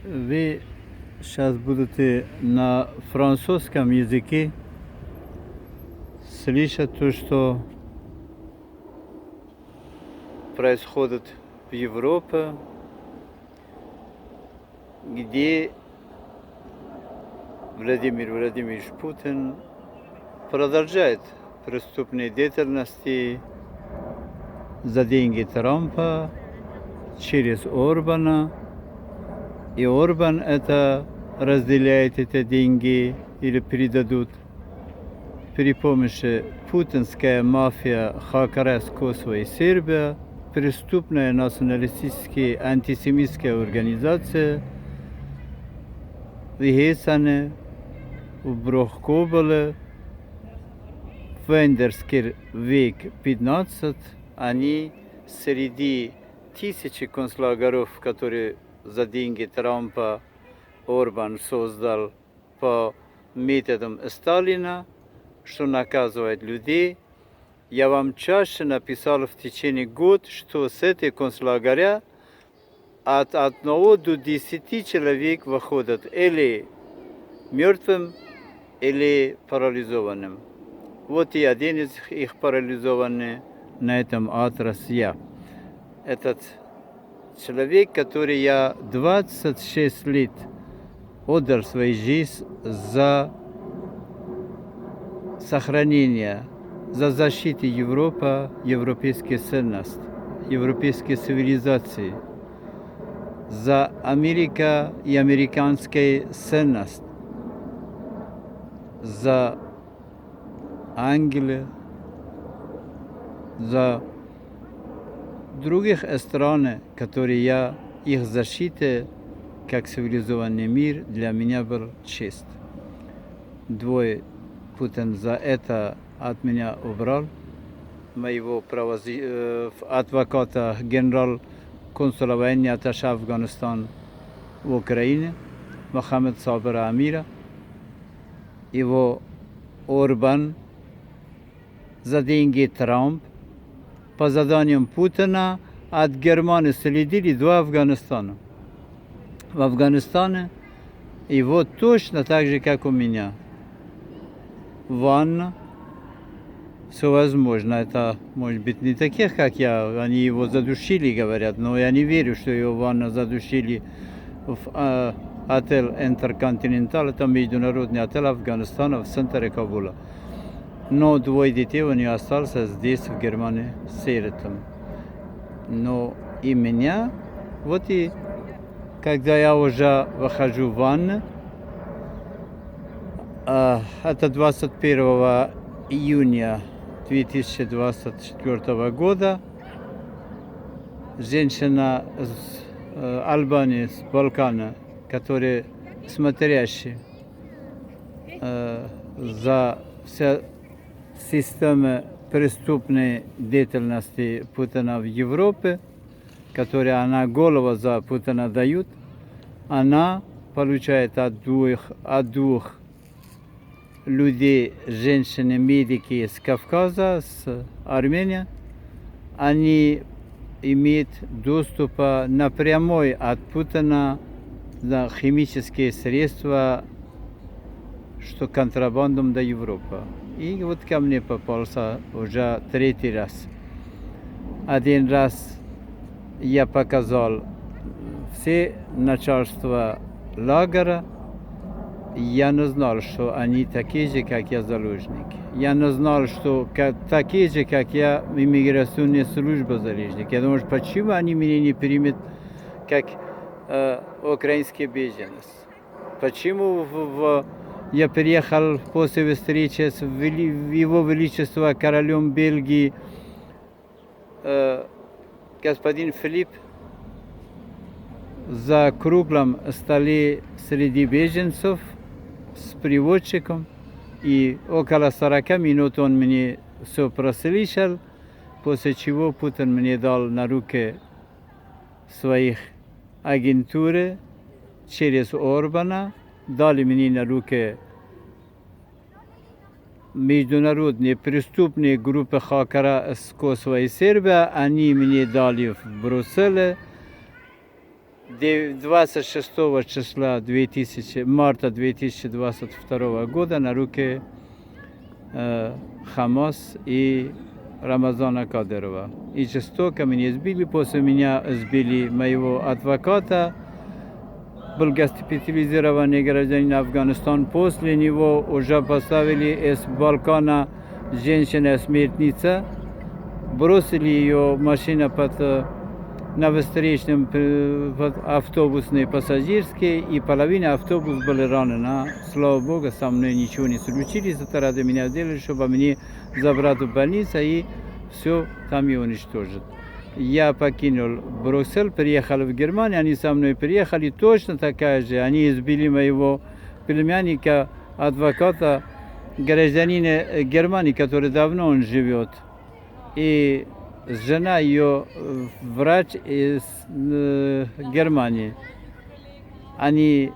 Вы сейчас будете на французском языке слышать то, что происходит в Европе, где Владимир Владимирович Путин продолжает преступные деятельности за деньги Трампа через Орбана. И Орбан это разделяет эти деньги или передадут при помощи путинская мафия Хакарес, Косово и Сербия, преступная националистическая антисемитская организация, вихесане в Брохкоболе, Вендерский век 15, они среди тысячи концлагеров, которые за деньги Трампа Орбан создал по методам Сталина, что наказывает людей. Я вам чаще написал в течение года, что с этой концлагеря от 1 до 10 человек выходят или мертвым, или парализованным. Вот и один из их парализованный на этом адрес я. Этот человек, который я 26 лет отдал свою жизнь за сохранение, за защиту Европы, европейской ценности, европейской цивилизации, за Америка и американская ценность, за Англию, за других стран, которые я их защита как цивилизованный мир для меня был честь. Двое Путин за это от меня убрал, моего адвоката генерал-консула военного атташе Афганистана в Украине, Мохаммед Сабира Амира, его Орбан за деньги Трамп, по заданиям Путина от Германии следили до Афганистана. В Афганистане его точно так же, как у меня. Ванна, все возможно. Это может быть не таких, как я. Они его задушили, говорят, но я не верю, что его ванна задушили в отель Интерконтиненталь. Это международный отель Афганистана в центре Кабула. Но двое детей у него остались здесь, в Германии, сиротом. Но и меня, вот и когда я уже выхожу в ванну, это 21 июня 2024 года, женщина из Албании, с Балкана, которая смотрящая за все системы преступной деятельности Путина в Европе, которая она голову за Путина дают, она получает от двух людей, женщины, медики с Кавказа, с Армении, они имеют доступ напрямую от Путина на химические средства, что контрабандом до Европы. И вот ко мне попался уже 3-й раз. Один раз я показал все начальства лагеря. Я не знал, что они такие же, как я, заложники. Я не знал, что такие же, как я, иммиграционная служба заложники. Я думаю, почему они меня не примут как украинский беженец? Почему я приехал после встречи с Его Величеством королем Бельгии, господин Филипп, за круглым столе среди беженцев с приводчиком, и около 40 минут он мне все прослушал, после чего Путин мне дал на руки своих агентуры через Орбана, дали мне на руки международные преступные группы Хакара с Косово и Сербия, они мне дали в Брюсселе 26 числа марта 2022 года на руки Хамас и Рамазана Кадырова. И жестоко меня сбили, после меня сбили моего адвоката, был госпитализированный гражданин Афганистана, после него уже поставили из балкона женщина-смертница, бросили ее машина на встречном автобусной пассажирской, и половина автобуса была ранена. Слава Богу, со мной ничего не случилось, это ради меня сделали, чтобы мне забрать в больницу и все там и уничтожить. Я покинул Брюссель, приехал в Германию, они со мной приехали, точно такая же. Они избили моего племянника, адвоката, гражданина Германии, который давно он живет. И жена ее врач из Германии. Они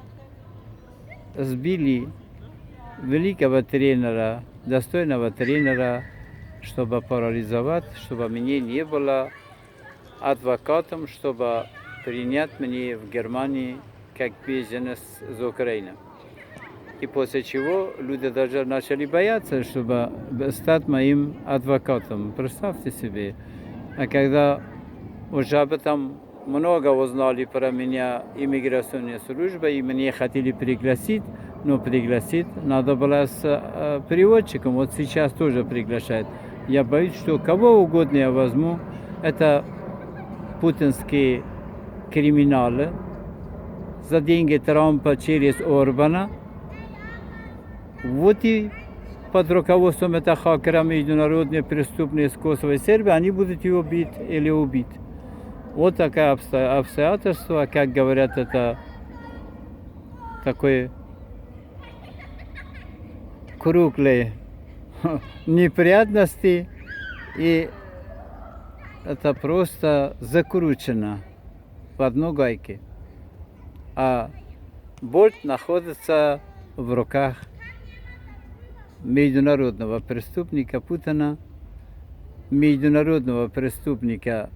сбили великого тренера, достойного тренера, чтобы парализовать, чтобы мне не было адвокатом, чтобы принять меня в Германии как беженец из Украины. И после чего люди даже начали бояться, чтобы стать моим адвокатом. Представьте себе. А когда уже об этом много узнали про меня иммиграционная служба, и меня хотели пригласить, но пригласить надо было с переводчиком. Вот сейчас тоже приглашают. Я боюсь, что кого угодно я возьму, это путинские криминалы за деньги Трампа через Орбана. Вот и под руководством этого хакера международные преступные с Косово и Сербии, они будут его бить или убить. Вот такое обстоятельство, как говорят, это такой круглые неприятности, и это просто закручено в одну гайке. А болт находится в руках международного преступника Путина, международного преступника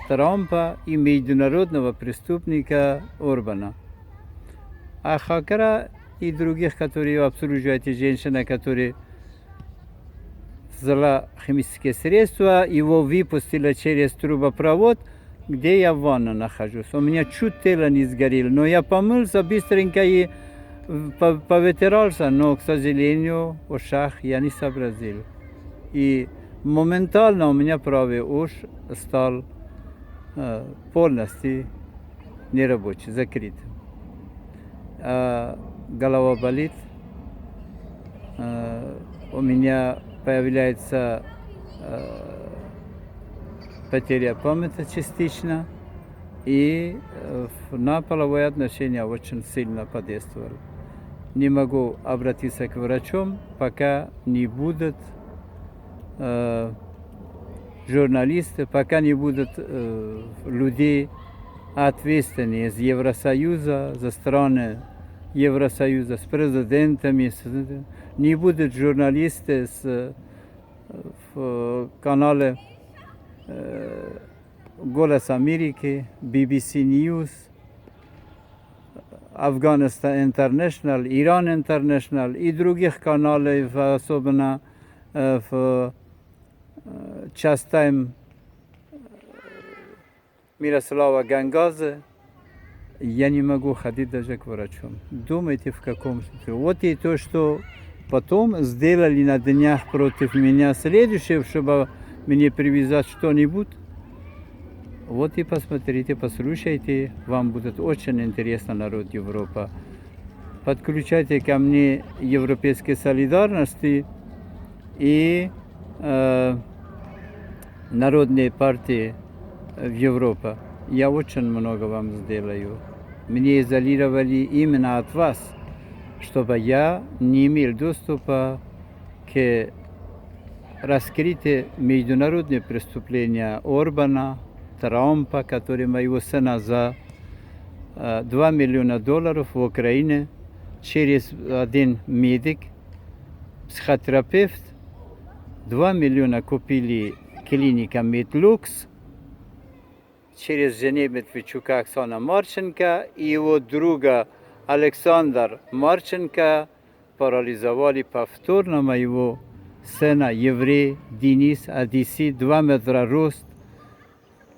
Трампа и международного преступника Орбана. А хакера и других, которые обслуживают женщины, которые взяла химические средства, его выпустила через трубопровод, где я в ванной нахожусь. У меня чуть тело не сгорело, но я помылся быстренько и повытирался, но, к сожалению, в ушах я не сообразил. И моментально у меня правый уш стал полностью нерабочий, закрыт. Голова болит, у меня появляется потеря памяти частично, и на половое отношение очень сильно подействовал. Не могу обратиться к врачам, пока не будут журналисты, пока не будут людей ответственные из Евросоюза, за страны Евросоюза, с президентами, не будут журналисты в канале «Голос Америки», BBC News, Afghanistan International, Iran International и других каналов, особенно в частям Мирослава Гангазе, я не могу ходить даже к врачу. Думайте, в каком случае. Вот и то, что потом сделали на днях против меня следующее, чтобы мне привязать что-нибудь. Вот и посмотрите, послушайте, вам будет очень интересно, народ Европы. Подключайте ко мне европейской солидарности и народные партии в Европе. Я очень много вам сделаю. Мне изолировали именно от вас, чтобы я не имел доступа к раскрытию международных преступления Орбана, Трампа, который моего сына за $2 миллиона в Украине через один медик, психотерапевт, 2 миллиона купили клиника Медлукс, через жене Медведчука Оксана Марченко и его друга Александр Марченко парализовали повторно моего сына, еврей Денис Одесси, 2 метра рост,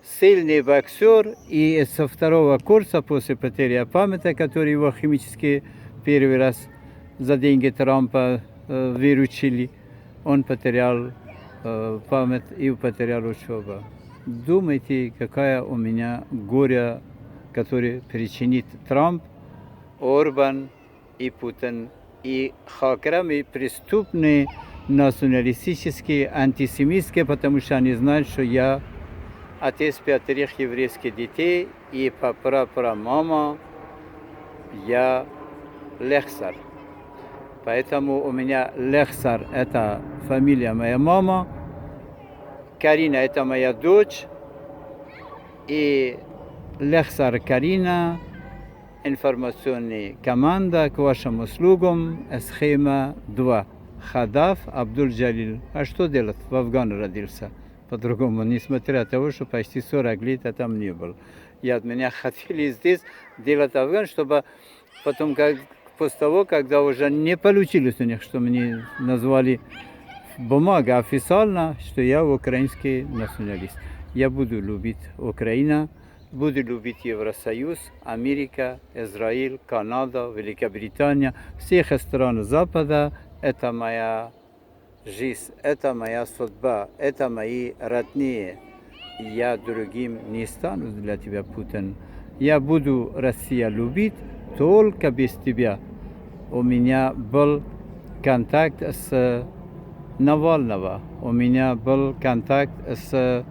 сильный боксер, и со второго курса после потери памяти, который его химически первый раз за деньги Трампа выручили, он потерял память и потерял учебу. Думайте, какая у меня горе, которое причинит Трамп, Орбан и Путин, и хакерами преступные, националистические, антисемитские, потому что они знают, что я отец 5 еврейских детей, и мама я Лехсар. Поэтому у меня Лехсар – это фамилия моей мамы, Карина – это моя дочь, и Лехсар Карина, информационная команда к вашим услугам, схема 2. Хадаф Абдуль-Джалиль. А что делать? В Афгане родился. По-другому, несмотря на то, что почти 40 лет я там не был. И от меня хотели здесь делать Афган, чтобы потом, после того, когда уже не получилось у них, что мне назвали бумага официально, что я украинский националист. Я буду любить Украину, буду любить Евросоюз, Америка, Израиль, Канада, Великобритания, всех стран Запада. Это моя жизнь, это моя судьба, это мои родные. Я другим не стану для тебя, Путин. Я буду Россию любить только без тебя. У меня был контакт с Навального, у меня был контакт с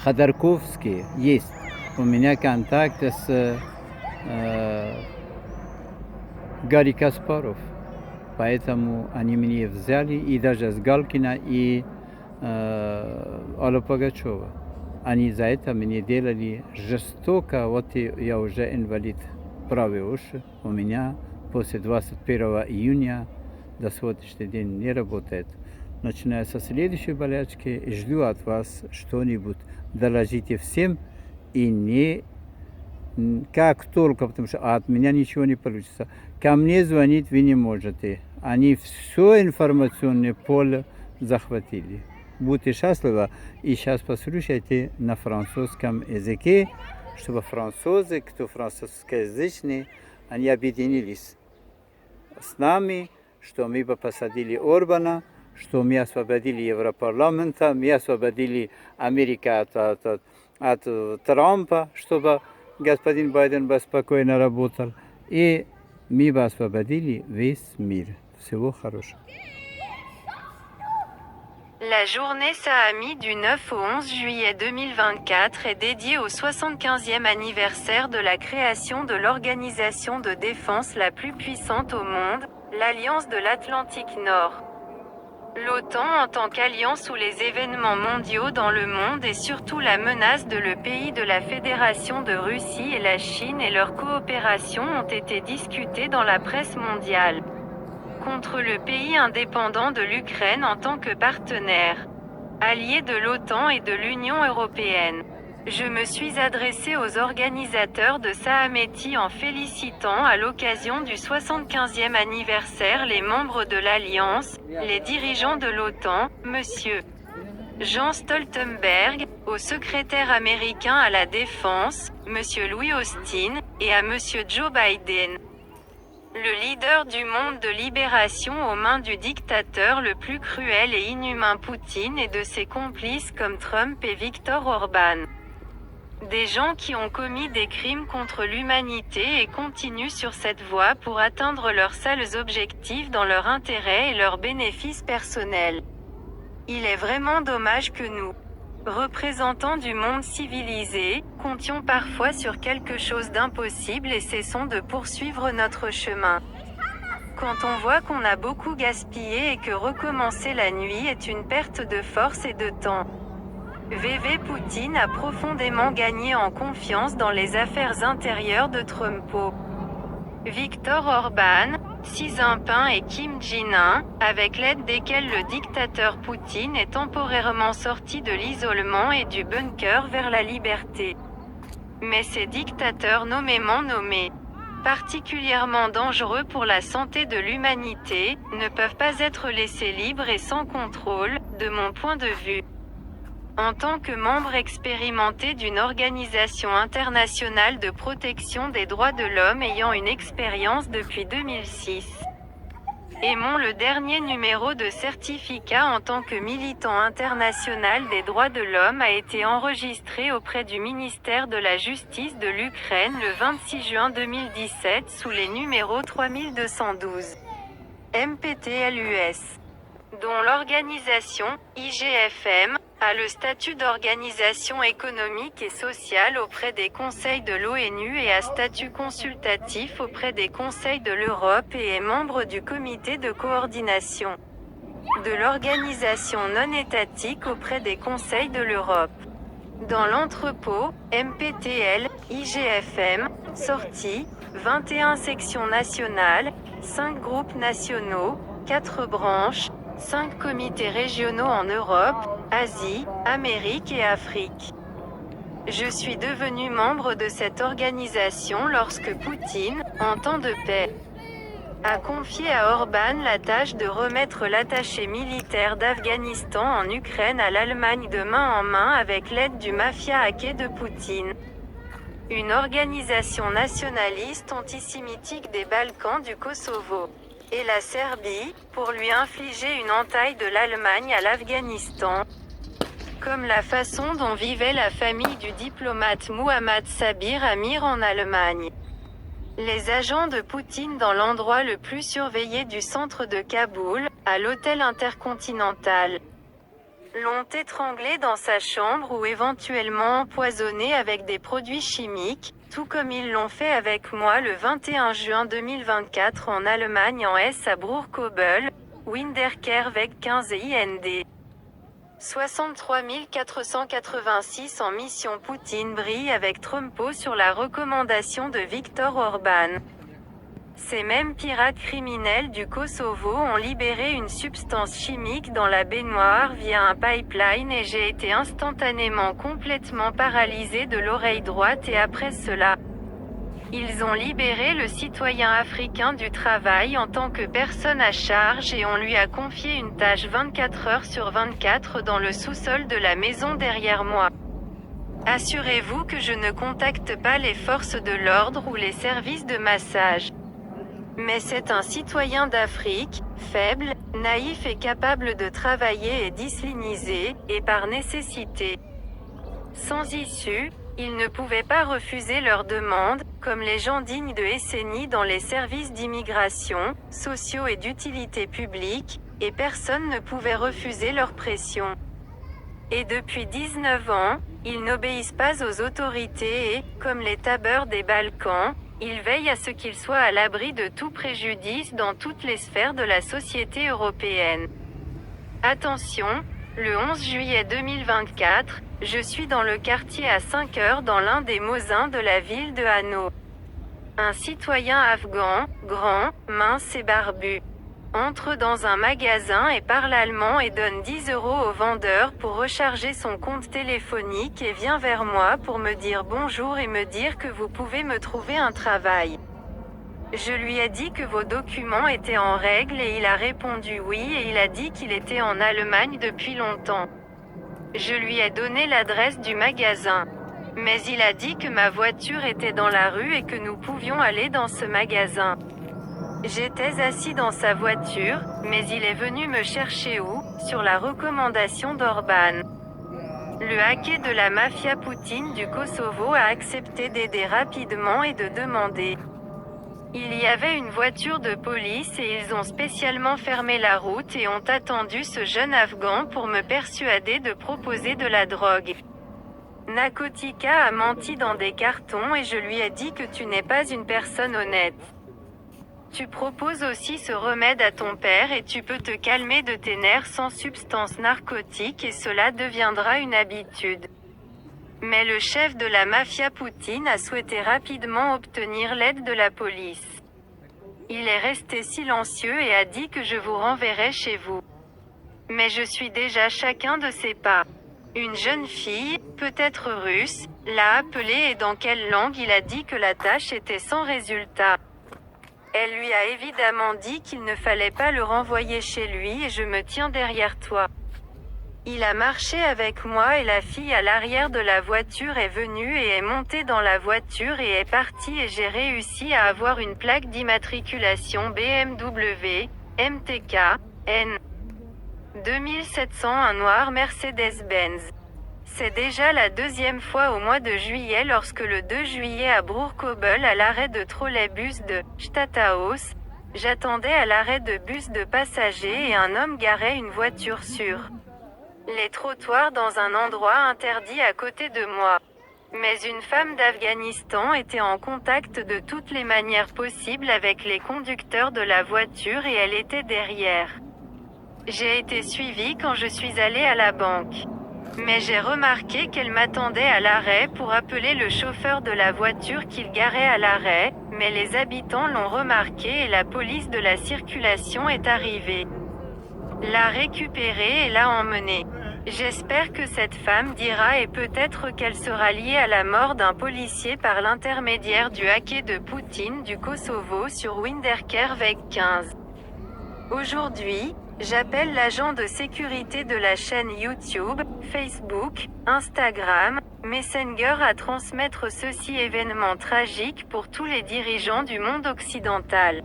Ходорковским, есть. У меня контакт с Гарри Каспаров. Поэтому они меня взяли, и даже с Галкина, и Алла Пугачева. Они за это мне делали жестоко. Вот я уже инвалид правой уши. У меня после 21 июня до сегодняшнего дня не работает. Начиная со следующей болячки, жду от вас что-нибудь. Доложите всем и не как только, потому что от меня ничего не получится. Ко мне звонить вы не можете. Они все информационное поле захватили. Будьте счастливы. И сейчас послушайте на французском языке, чтобы французы, кто французскоязычные, они объединились с нами, что мы бы посадили Орбана, что мы освободили Европарламента, мы освободили Америку от Трампа, чтобы господин Байден бы спокойно работал. И мы бы освободили весь мир. Всего хорошего. La journée Sahami du 9 au 11 juillet 2024 est dédiée au 75e anniversaire de la création de l'organisation de défense la plus puissante au monde, l'Alliance de l'Atlantique Nord. L'OTAN en tant qu'alliance où les événements mondiaux dans le monde et surtout la menace de le pays de la Fédération de Russie et la Chine et leur coopération ont été discutés dans la presse mondiale. Contre le pays indépendant de l'Ukraine en tant que partenaire, allié de l'OTAN et de l'Union européenne. Je me suis adressé aux organisateurs de Sahameti en félicitant à l'occasion du 75e anniversaire les membres de l'Alliance, les dirigeants de l'OTAN, Monsieur Jean Stoltenberg, au secrétaire américain à la Défense, Monsieur Louis Austin, et à Monsieur Joe Biden. Le leader du monde de libération aux mains du dictateur le plus cruel et inhumain Poutine et de ses complices comme Trump et Viktor Orban. Des gens qui ont commis des crimes contre l'humanité et continuent sur cette voie pour atteindre leurs seuls objectifs dans leur intérêt et leurs bénéfices personnels. Il est vraiment dommage que nous, représentants du monde civilisé, comptions parfois sur quelque chose d'impossible et cessons de poursuivre notre chemin. Quand on voit qu'on a beaucoup gaspillé et que recommencer la nuit est une perte de force et de temps. VV Poutine a profondément gagné en confiance dans les affaires intérieures de Trumpo. Viktor Orban, Xi Jinping et Kim Jong-un, avec l'aide desquels le dictateur Poutine est temporairement sorti de l'isolement et du bunker vers la liberté. Mais ces dictateurs nommément nommés, particulièrement dangereux pour la santé de l'humanité, ne peuvent pas être laissés libres et sans contrôle, de mon point de vue. En tant que membre expérimenté d'une organisation internationale de protection des droits de l'homme ayant une expérience depuis 2006. Et le dernier numéro de certificat en tant que militant international des droits de l'homme a été enregistré auprès du ministère de la Justice de l'Ukraine le 26 juin 2017 sous les numéros 3212. MPTLUS. Dont l'organisation, IGFM, a le statut d'organisation économique et sociale auprès des conseils de l'ONU et à statut consultatif auprès des conseils de l'Europe et est membre du comité de coordination de l'organisation non étatique auprès des conseils de l'Europe. Dans l'entrepôt, MPTL, IGFM, sortie, 21 sections nationales, 5 groupes nationaux, 4 branches, 5 comités régionaux en Europe, Asie, Amérique et Afrique. Je suis devenu membre de cette organisation lorsque Poutine, en temps de paix, a confié à Orban la tâche de remettre l'attaché militaire d'Afghanistan en Ukraine à l'Allemagne de main en main avec l'aide du mafia hacké de Poutine. Une organisation nationaliste antisémitique des Balkans du Kosovo et la Serbie, pour lui infliger une entaille de l'Allemagne à l'Afghanistan. Comme la façon dont vivait la famille du diplomate Muhammad Sabir Amir en Allemagne. Les agents de Poutine dans l'endroit le plus surveillé du centre de Kaboul, à l'hôtel Intercontinental, l'ont étranglé dans sa chambre ou éventuellement empoisonné avec des produits chimiques, tout comme ils l'ont fait avec moi le 21 juin 2024 en Allemagne en S à Bruchkobel, Winterkehrweg 15 et IND. 63 486 en mission. Poutine brille avec Trumpo sur la recommandation de Viktor Orban. Ces mêmes pirates criminels du Kosovo ont libéré une substance chimique dans la baignoire via un pipeline et j'ai été instantanément complètement paralysé de l'oreille droite et après cela, ils ont libéré le citoyen africain du travail en tant que personne à charge et on lui a confié une tâche 24 heures sur 24 dans le sous-sol de la maison derrière moi. Assurez-vous que je ne contacte pas les forces de l'ordre ou les services de massage. Mais c'est un citoyen d'Afrique, faible, naïf et capable de travailler et disciplinisé, et par nécessité. Sans issue, il ne pouvait pas refuser leurs demandes, comme les gens dignes de SNI dans les services d'immigration, sociaux et d'utilité publique, et personne ne pouvait refuser leur pression. Et depuis 19 ans, ils n'obéissent pas aux autorités et, comme les tabeurs des Balkans, ils veillent à ce qu'ils soient à l'abri de tout préjudice dans toutes les sphères de la société européenne. Attention, le 11 juillet 2024, je suis dans le quartier à 5 heures dans l'un des Mosins de la ville de Hanau. Un citoyen afghan, grand, mince et barbu, entre dans un magasin et parle allemand et donne 10 € au vendeur pour recharger son compte téléphonique et vient vers moi pour me dire bonjour et me dire que vous pouvez me trouver un travail. Je lui ai dit que vos documents étaient en règle et il a répondu oui et il a dit qu'il était en Allemagne depuis longtemps. Je lui ai donné l'adresse du magasin. Mais il a dit que ma voiture était dans la rue et que nous pouvions aller dans ce magasin. J'étais assis dans sa voiture, mais il est venu me chercher où, sur la recommandation d'Orban. Le hacké de la mafia Poutine du Kosovo a accepté d'aider rapidement et de demander. Il y avait une voiture de police et ils ont spécialement fermé la route et ont attendu ce jeune Afghan pour me persuader de proposer de la drogue. Nakotika a menti dans des cartons et je lui ai dit que tu n'es pas une personne honnête. Tu proposes aussi ce remède à ton père et tu peux te calmer de tes nerfs sans substance narcotique et cela deviendra une habitude. Mais le chef de la mafia Poutine a souhaité rapidement obtenir l'aide de la police. Il est resté silencieux et a dit que je vous renverrai chez vous. Mais je suis déjà chacun de ses pas. Une jeune fille, peut-être russe, l'a appelé et dans quelle langue il a dit que la tâche était sans résultat. Elle lui a évidemment dit qu'il ne fallait pas le renvoyer chez lui et je me tiens derrière toi. Il a marché avec moi et la fille à l'arrière de la voiture est venue et est montée dans la voiture et est partie et j'ai réussi à avoir une plaque d'immatriculation BMW, MTK, N. 2700 un noir Mercedes-Benz. C'est déjà la deuxième fois au mois de juillet lorsque le 2 juillet à Broerkobel à l'arrêt de trolleybus de Stadthaus, j'attendais à l'arrêt de bus de passagers et un homme garait une voiture sur les trottoirs dans un endroit interdit à côté de moi. Mais une femme d'Afghanistan était en contact de toutes les manières possibles avec les conducteurs de la voiture et elle était derrière. J'ai été suivie quand je suis allée à la banque. Mais j'ai remarqué qu'elle m'attendait à l'arrêt pour appeler le chauffeur de la voiture qu'il garait à l'arrêt, mais les habitants l'ont remarqué et la police de la circulation est arrivée. L'a récupérée et l'a emmenée. J'espère que cette femme dira et peut-être qu'elle sera liée à la mort d'un policier par l'intermédiaire du hacker de Poutine du Kosovo sur Winderkerweg 15. Aujourd'hui, j'appelle l'agent de sécurité de la chaîne YouTube, Facebook, Instagram, Messenger à transmettre ceci événement tragique pour tous les dirigeants du monde occidental.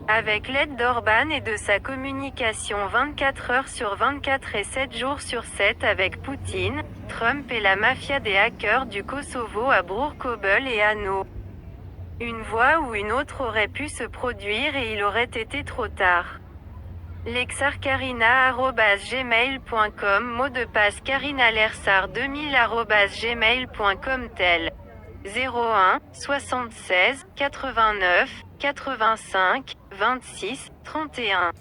Avec l'aide d'Orban et de sa communication 24 heures sur 24 et 7 jours sur 7 avec Poutine, Trump et la mafia des hackers du Kosovo à Broerkobel et à No. Une voie ou une autre aurait pu se produire et il aurait été trop tard. lexarcarina@gmail.com Mot de passe carinalersar2000@gmail.com tel 01 76 89 85 26 31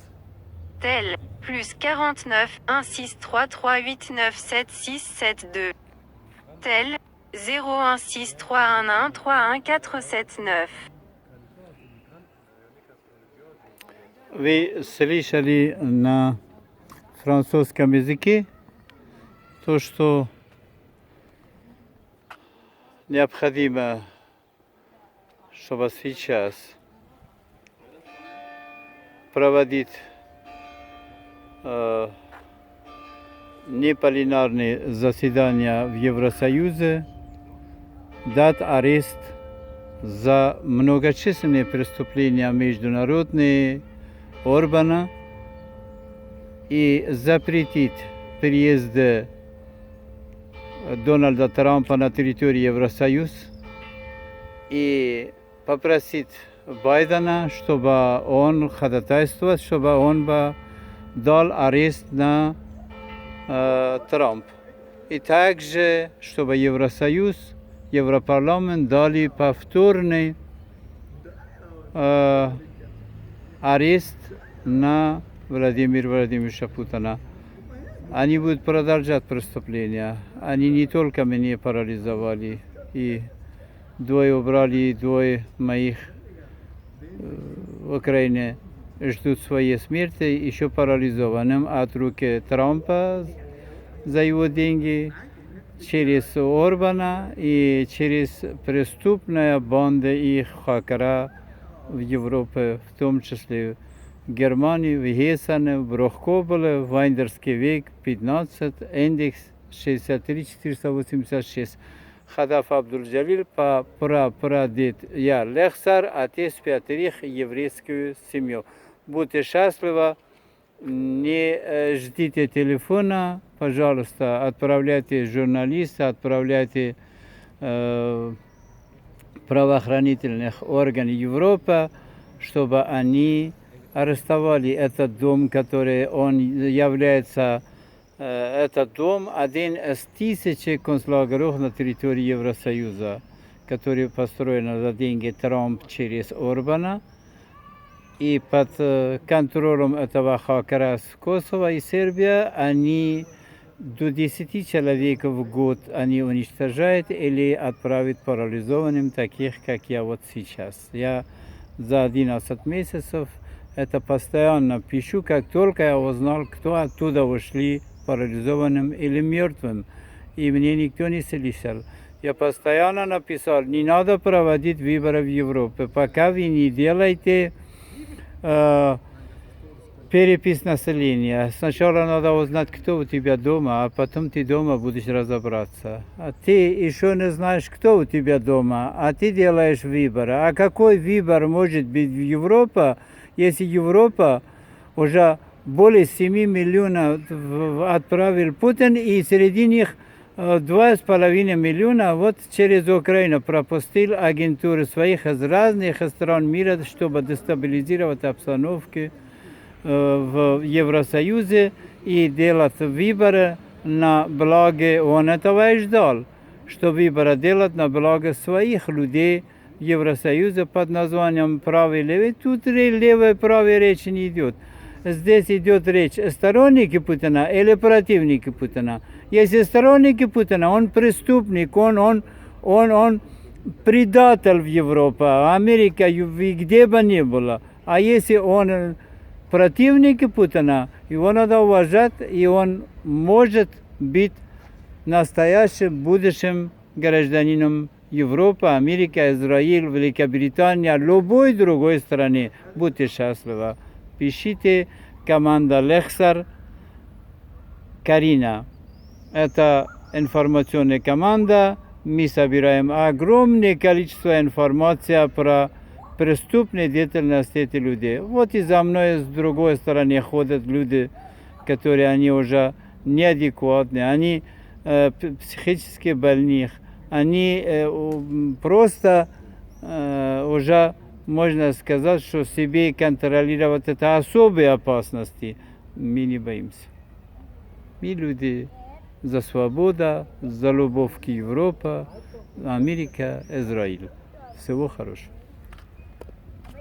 tel plus 49 163389767 tel 016311311479. Ви слышали на французском языке то, что необходимо, чтобы сейчас проводить непленарные заседания в Евросоюзе, дать арест за многочисленные преступления международные Орбана и запретить приезд Дональда Трампа на территорию Евросоюза и попросить Байдена, чтобы он ходатайствовал, чтобы он дал арест на Трамп. И также, чтобы Евросоюз, Европарламент дали повторный арест на Владимира Владимировича Путина. Они будут продолжать преступления. Они не только меня парализовали, и двое убрали, двое моих в Украине ждут своей смерти, еще парализованным от руки Трампа за его деньги, через Орбана и через преступная банда их хакера в Европе, в том числе в Германии, в Гессене, в Брохкобеле, в Вайндерский век 15, индекс 63486. Хадаф Абдул-Джалил по прадед я Лехсар, отец пятерых еврейскую семью. Будьте счастливы, не ждите телефона, пожалуйста, отправляйте журналиста, отправляйте правоохранительных органов Европы, чтобы они арестовали этот дом, который он является, этот дом один из тысяч концлагеров на территории Евросоюза, который построен за деньги Трамп через Орбана. И под контролем этого хакера с Косово и Сербия они до 10 человек в год они уничтожают или отправят парализованным, таких как я вот сейчас. Я за 11 месяцев. Это постоянно пишу, как только я узнал, кто оттуда ушли парализованным или мертвым. И мне никто не слышал. Я постоянно написал, не надо проводить выборы в Европе, пока вы не делаете перепись населения. Сначала надо узнать, кто у тебя дома, а потом ты дома будешь разобраться. А ты еще не знаешь, кто у тебя дома, а ты делаешь выбор. А какой выбор может быть в Европе, если Европа уже более 7 миллионов отправил Путин, и среди них 2,5 миллиона вот через Украину пропустил агентуры своих из разных стран мира, чтобы дестабилизировать обстановку в Евросоюзе и делать выборы на благо, он этого и ждал, что выборы делать на благо своих людей в Евросоюзе под названием правый и левый. Тут левой и правой речи не идет. Здесь идет речь о стороннике Путина или противнике Путина. Если сторонники Путина, он преступник, он предатель в Европе, Америка где бы ни было. А если он противник Путина, его надо уважать, и он может быть настоящим будущим гражданином Европы, Америки, Израиля, Великобритании, любой другой страны. Будьте счастливы. Пишите команда Лехсар Карина. Это информационная команда. Мы собираем огромное количество информации про преступную деятельность этих людей. Вот и за мной с другой стороны ходят люди, которые они уже неадекватны, они психически больных, они просто уже, можно сказать, что себе контролировать это особые опасности. Мы не боимся. Мы люди за свободу, за любовь к Европе, Америка, Израиль. Всего хорошего.